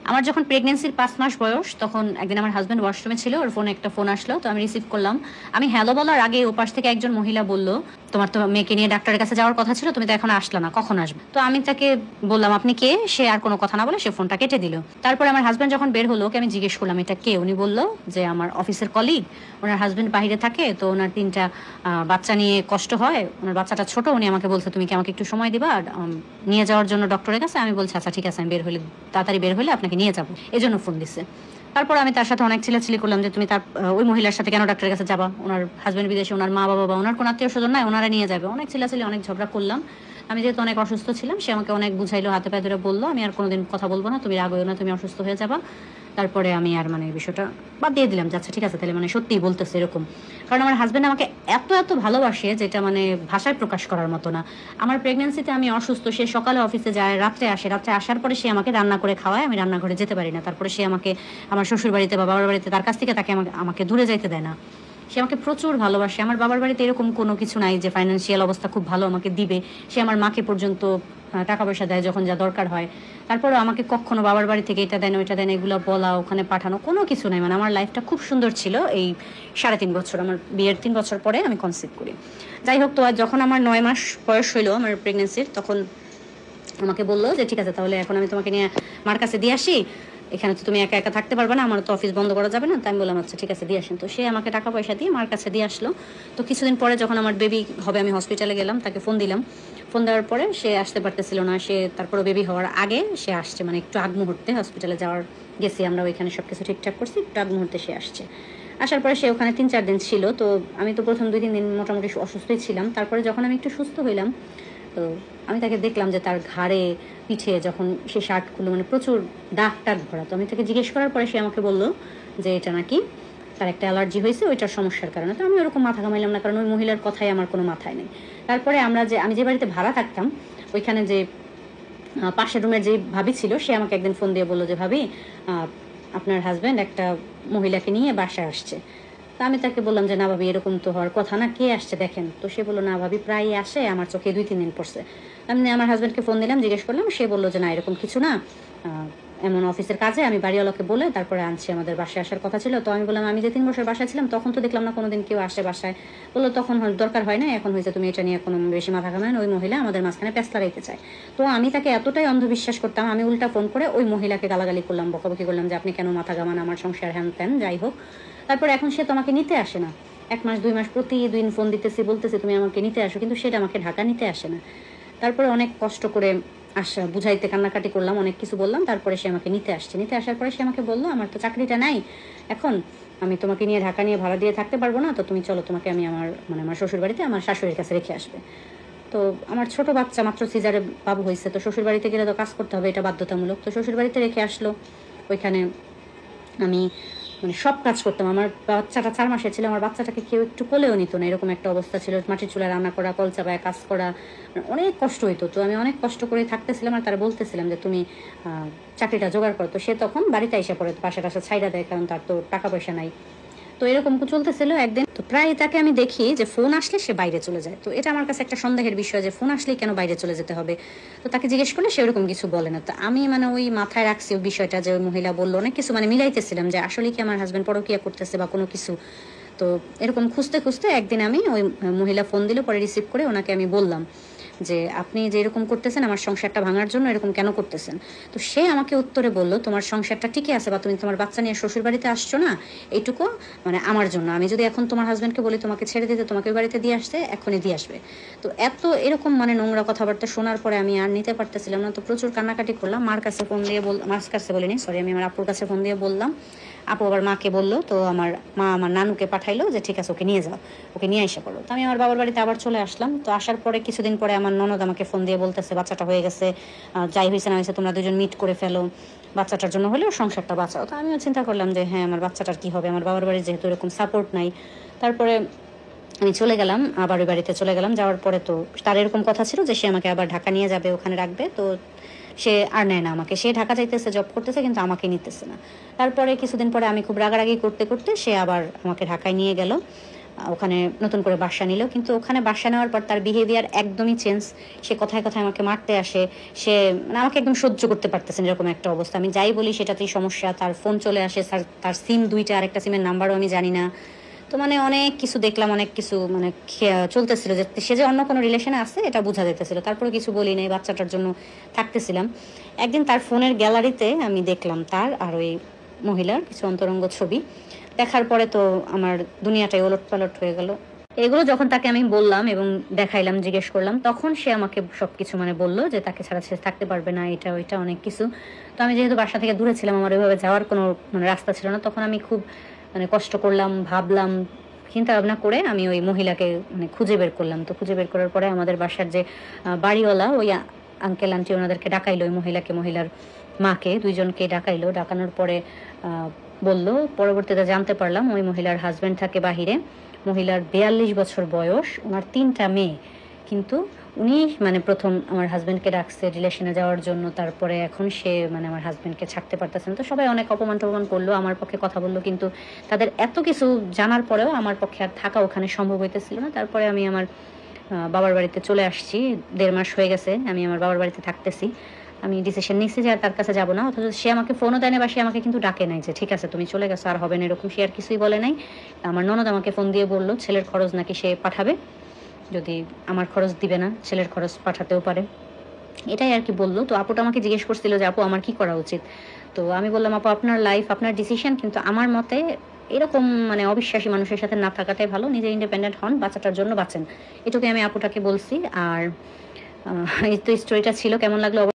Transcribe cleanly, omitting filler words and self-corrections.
আমার যখন প্রেগনেন্সির 5 মাস বয়স, তখন একদিন আমার হাজব্যান্ড ওয়াশরুমে ছিল, ওর ফোনে একটা ফোন আসলো, তো আমি রিসিভ করলাম। আমি হ্যালো বলার আগে ওপাশ থেকে একজন মহিলা বলল, তোমার তো মেয়েকে নিয়ে ডাক্তারের কাছে যাওয়ার কথা ছিল, তুমি তো এখন আসলা না, কখন আসবে? তো আমি তাকে বললাম আপনি কে? সে আর কোনো কথা না বলে সে ফোনটা কেটে দিল। তারপরে আমার হাজব্যান্ড যখন বের হলো, ওকে আমি জিজ্ঞেস করলাম এটা কে? উনি বলল যে আমার অফিসের কলিগ, ওনার হাজব্যান্ড বাইরে থাকে, তো ওনার 3টা বাচ্চা নিয়ে কষ্ট হয়, ওনার বাচ্চাটা ছোট, উনি আমাকে বলছে তুমি কি আমাকে একটু সময় দিবা নিয়ে যাওয়ার জন্য ডক্টরের কাছে? আমি বলছি আচ্ছা ঠিক আছে, আমি বের হলে তাড়াতাড়ি বের হলে আপনাকে নিয়ে যাবো, এই জন্য ফোন দিচ্ছে। তারপর আমি তার সাথে অনেক চিলাচিলি করলাম যে তুমি তার ওই মহিলার সাথে কেন ডাক্তারের কাছে যাবা? ওনার হাজব্যান্ড বিদেশে, ওনার মা বাবা বা ওনার কোনো আত্মীয় স্বজন নাই, ওনারা নিয়ে যাবে। অনেক চিলাচিলি, অনেক ঝগড়া করলাম। আমি যেহেতু অনেক অসুস্থ ছিলাম, সে আমাকে অনেক বুঝাইলো, হাতে পায়ে ধরে বললো আমি আর কোনোদিন কথা বলবো না, তুমি রাগ হইও না, তুমি অসুস্থ হয়ে যাবা। তারপরে আমি আর বিষয়টা বাদ দিয়ে দিলাম, যাচ্ছে ঠিক আছে তাহলে সত্যিই বলতেছে এরকম। কারণ আমার হাজব্যান্ড আমাকে এত এত ভালোবাসে যেটা ভাষায় প্রকাশ করার মতো না। আমার প্রেগনেন্সিতে আমি অসুস্থ, সে সকালে অফিসে যায়, রাত্রে আসে, রাত্রে আসার পরে সে আমাকে রান্না করে খাওয়ায়, আমি রান্নাঘরে যেতে পারি না। তারপরে সে আমাকে আমার শ্বশুর বাড়িতে বা বাবার বাড়িতে, তার কাছ থেকে তাকে আমাকে দূরে যাইতে দেয় না। সে আমাকে প্রচুর ভালোবাসে। আমার বাবার বাড়িতে এরকম কোনো কিছু নাই যে ফাইন্যান্সিয়াল অবস্থা খুব ভালো আমাকে দিবে। সে আমার মাকে পর্যন্ত টাকা পয়সা দেয় যখন যা দরকার হয়। তারপরেও আমাকে কখনো বাবার বাড়ি থেকে এটা দেন ওইটা দেন এগুলো বলা, ওখানে পাঠানো, কোনো কিছু নাই। আমার লাইফটা খুব সুন্দর ছিল এই 3.5 বছর। আমার বিয়ের 3 বছর পরে আমি কনসিভ করি। যাই হোক, তো যখন আমার 9 মাস বয়স হইলো আমার প্রেগনেন্সির, তখন আমাকে বললো যে ঠিক আছে তাহলে এখন আমি তোমাকে নিয়ে মার কাছে দিয়ে আসি, এখানে তো তুমি একা একা থাকতে পারবে না, আমার তো অফিস বন্ধ করা যাবে না। তাই আমি বললাম আচ্ছা ঠিক আছে দিয়ে আসেন। তো সে আমাকে টাকা পয়সা দিয়ে মার কাছে দিয়ে আসলো। তো কিছুদিন পরে যখন আমার বেবি হবে, আমি হসপিটালে গেলাম, তাকে ফোন দিলাম। ফোন দেওয়ার পরে সে আসতে পারতেছিল না। সে তারপরে বেবি হওয়ার আগে সে আসছে, একটু আগ মুহূর্তে হসপিটালে যাওয়ার গেছি আমরা, ওইখানে সব কিছু ঠিকঠাক করছি, একটু আগ মুহূর্তে সে আসছে। আসার পরে সে ওখানে 3-4 দিন ছিল। তো আমি তো প্রথম 2-3 দিন মোটামুটি অসুস্থই ছিলাম। তারপরে যখন আমি একটু সুস্থ হইলাম, তো আমি তাকে দেখলাম যে তার ঘাড়ে পিঠে যখন সে শার্ট খুললো, প্রচুর দাগ টাগ ভরা। তো আমি তাকে জিজ্ঞেস করার পরে সে আমাকে বললো যে এটা নাকি তার একটা অ্যালার্জি হয়েছে, ওইটার সমস্যার কারণে। তো আমি ওরকম মাথা ঘামাইলাম না, কারণ ওই মহিলার কথাই আমার কোনো মাথায় নেই। তারপরে আমি যে বাড়িতে ভাড়া থাকতাম, ওইখানে যে পাশের রুমের যে ভাবি ছিল, সে আমাকে একদিন ফোন দিয়ে বললো যে ভাবি আপনার হাজব্যান্ড একটা মহিলাকে নিয়ে বাসায় আসছে। তা আমি তাকে বললাম যে না ভাবি এরকম তো হওয়ার কথা না, কে আসছে দেখেন। তো সে বললো না ভাবি প্রায়ই আসে, আমার চোখে 2-3 দিন পড়ছে। আমি আমার হাজব্যান্ডকে ফোন দিলাম, জিজ্ঞেস করলাম, সে বললো যে না এরকম কিছু না, এমন অফিসের কাজে আমি বাড়িওয়ালাকে বলে তারপরে আনছি, আমাদের বাসায় আসার কথা ছিল। তো আমি বললাম আমি যে 3 বছর বাসায় ছিলাম তখন তো দেখলাম না কোনোদিন কেউ আসে বাসায়। বললো তখন দরকার হয় না, এখন হয়েছে, তুমি এটা নিয়ে কোনো বেশি মাথা ঘামায় না, ওই মহিলা আমাদের মাঝখানে প্যাঁচ লাগাইতে চায়। তো আমি তাকে এতটাই অন্ধবিশ্বাস করতাম, আমি উল্টা ফোন করে ওই মহিলাকে গালাগালি করলাম, বকাবকি করলাম যে আপনি কেন মাথা ঘামান, আমার সংসার হ্যান ত্যান। যাই হোক, তারপর এখন সে তো আমাকে নিতে আসে না। 1 মাস 2 মাস প্রতিদিন ফোন দিতেছি, বলতেছি তুমি আমাকে নিতে আসো, কিন্তু সেটা আমাকে ঢাকা নিতে আসে না। তারপরে অনেক কষ্ট করে বুঝাইতে কান্নাকাটি করলাম, অনেক কিছু বললাম, তারপরে সে আমাকে নিতে আসছে। নিতে আসার পরে সে আমাকে বললো আমার তো চাকরিটা নাই এখন, আমি তোমাকে নিয়ে ঢাকা নিয়ে ভাড়া দিয়ে থাকতে পারবো না, তো তুমি চলো, তোমাকে আমি আমার শ্বশুর বাড়িতে আমার শাশুড়ির কাছে রেখে আসবে। তো আমার ছোট বাচ্চা, মাত্র সিজারে বাবু হয়েছে, তো শ্বশুর বাড়িতে গেলে তো কাজ করতে হবে, এটা বাধ্যতামূলক। তো শ্বশুর বাড়িতে রেখে আসলো। ওইখানে আমি সব কাজ করতাম। আমার বাচ্চাটা 4 মাসের ছিল, আমার বাচ্চাটাকে কেউ একটু কোলেও নিত না, এরকম একটা অবস্থা ছিল। মাটির চুলায় রান্না করা, কল চাপায় কাজ করা, অনেক কষ্ট হইতো। তো আমি অনেক কষ্ট করে থাকতেছিলাম, আর তারা বলতেছিলাম যে তুমি চাকরিটা জোগাড় করো। তো সে তখন বাড়িতে এসে পড়ে, পাশে টাশে ছাইড়া দেয়, কারণ তার তো টাকা পয়সা নাই। তো এরকম চলতেছিল। একদিন তো প্রায় তাকে আমি দেখি যে ফোন আসলে সে বাইরে চলে যায়। তো এটা আমার কাছে একটা সন্দেহের বিষয় যে ফোন আসলেই কেন বাইরে চলে যেতে হবে। তো তাকে জিজ্ঞেস করলে সে ওরকম কিছু বলে না। তো আমি ওই মাথায় রাখছি ওই বিষয়টা, যে ওই মহিলা বললো, অনেক কিছু মিলাইতেছিলাম যে আসলে কি আমার হাজব্যান্ড পরকিয়া করতেছে বা কোনো কিছু। তো এরকম খুঁজতে খুঁজতে একদিন আমি ওই মহিলা ফোন দিল, পরে রিসিভ করে ওনাকে আমি বললাম যে আপনি যে এরকম করতেছেন আমার সংসারটা ভাঙার জন্য, এরকম কেন করতেছেন? তো সে আমাকে উত্তরে বলল তোমার সংসারটা ঠিকই আছে, বা তুমি তোমার বাচ্চা নিয়ে শ্বশুর বাড়িতে আসছো না, এইটুকু আমার জন্য। আমি যদি এখন তোমার হাজব্যান্ডকে বলি তোমাকে ছেড়ে দিতে, তোমাকে ওই বাড়িতে দিয়ে আসতে, এখনই দিয়ে আসবে। তো এত এরকম নোংরা কথাবার্তা শোনার পরে আমি আর নিতে পারতেছিলাম না। তো প্রচুর কান্নাকাটি করলাম। মার কাছে ফোন দিয়ে মার কাছে বলিনি, সরি, আমি আমার আপুর কাছে ফোন দিয়ে বললাম। আপু আবার মাকে বললো, তো আমার মা আমার নানুকে পাঠাইলো যে ঠিক আছে ওকে নিয়ে যাও, ওকে নিয়ে এসে পড়ো। তো আমি আমার বাবার বাড়িতে আবার চলে আসলাম। তো আসার পরে কিছুদিন পরে আমার ননদ আমাকে ফোন দিয়ে বলতেছে বাচ্চাটা হয়ে গেছে, যাই হয়েছে না হয়েছে তোমরা দুজন মিট করে ফেলো, বাচ্চাটার জন্য হলেও সংসারটা বাঁচাও। তো আমিও চিন্তা করলাম যে হ্যাঁ আমার বাচ্চাটার কি হবে, আমার বাবার বাড়ির যেহেতু এরকম সাপোর্ট নাই। তারপরে আমি চলে গেলাম, আবার ওই বাড়িতে চলে গেলাম। যাওয়ার পরে তো তার এরকম কথা ছিল যে সে আমাকে আবার ঢাকা নিয়ে যাবে, ওখানে রাখবে। তো সে আর নেয় না আমাকে, সে ঢাকা যাইতেছে, জব করতেছে, কিন্তু আমাকে নিতেছে না। তারপরে কিছুদিন পরে আমি খুব রাগারাগি করতে করতে সে আবার আমাকে ঢাকায় নিয়ে গেল। ওখানে নতুন করে বাসা নিল, কিন্তু ওখানে বাসা নেওয়ার পর তার বিহেভিয়ার একদমই চেঞ্জ। সে কথায় কথায় আমাকে মারতে আসে, সে মানে আমাকে একদম সহ্য করতে পারতেছে না, এরকম একটা অবস্থা। আমি যাই বলি সেটাতেই সমস্যা, তার ফোন চলে আসে, তার সিম 2টা, আরেকটা সিমের নাম্বারও আমি জানি না। তো মানে অনেক কিছু দেখলাম, অনেক কিছু মানে চলতেছিল, যে সে যে অন্য কোনো রিলেশনে আছে এটা বোঝা যেতেছিল। তারপরে কিছু বলি নাই, বাচ্চাটার জন্য থাকতেছিলাম। একদিন তার ফোনের গ্যালারিতে আমি দেখলাম তার আর ওই মহিলার কিছু অন্তরঙ্গ ছবি। দেখার পরে তো আমার দুনিয়াটাই ওলটপালট হয়ে গেল। এগুলো যখন তাকে আমি বললাম এবং দেখাইলাম, জিজ্ঞেস করলাম, তখন সে আমাকে সবকিছু মানে বললো যে তাকে ছাড়া সে থাকতে পারবে না, এটা ওইটা অনেক কিছু। তো আমি যেহেতু বাসা থেকে দূরে ছিলাম, আমার ওইভাবে যাওয়ার কোনো মানে রাস্তা ছিল না, তখন আমি খুব মানে কষ্ট করলাম, ভাবলাম, চিন্তা ভাবনা করে আমি ওই মহিলাকে মানে খুঁজে বের করলাম। তো খুঁজে বের করার পরে আমাদের বাসার যে বাড়িওয়ালা ওই আঙ্কেল আন্টি ওনাদেরকে ডাকাইলো, ওই মহিলাকে, মহিলার মাকে, দুইজনকে ডাকাইলো। ডাকানোর পরে বললো, পরবর্তীতে জানতে পারলাম ওই মহিলার হাজব্যান্ড থাকে বাহিরে। মহিলার 42 বছর বয়স, ওনার 3টা মেয়ে। কিন্তু উনি মানে প্রথম আমার হাজব্যান্ডকে ডাকছে রিলেশনে যাওয়ার জন্য, তারপরে এখন সে মানে আমার হাজব্যান্ডকে ছাড়তে পারতেছেন। তো সবাই অনেক অপমান টপমান করলো, আমার পক্ষে কথা বললো, কিন্তু তাদের এত কিছু জানার পরেও আমার পক্ষে আর থাকা ওখানে সম্ভব হইতেছিল না। তারপরে আমি আমার বাবার বাড়িতে চলে আসছি, 1.5 মাস হয়ে গেছে আমি আমার বাবার বাড়িতে থাকতেছি। আমি ডিসিশন নিচ্ছি যে আর তার কাছে যাবো না, অথচ সে আমাকে ফোনও দেয় না, বা সে আমাকে কিন্তু ডাকে নাই যে ঠিক আছে তুমি চলে গেছো আর হবে না, এরকম সে আর কিছুই বলে নাই। আমার ননদ আমাকে ফোন দিয়ে বললো ছেলের খরচ নাকি সে পাঠাবে, যদি আমার খরচ দিবে না ছেলের খরচ পাঠাতেও পারে, এটাই আর কি বললো। তো আপুটা আমাকে জিজ্ঞেস করছিল যে আপু আমার কি করা উচিত। তো আমি বললাম, আপু আপনার লাইফ, আপনার ডিসিশন, কিন্তু আমার মতে এরকম মানে অবিশ্বাসী মানুষের সাথে না থাকাটাই ভালো, নিজে ইন্ডিপেন্ডেন্ট হন, বাচ্চাটার জন্য বাঁচেন। এটুকুই আমি আপুটাকে বলছি। আর এই তো স্টোরিটা ছিল, কেমন লাগলো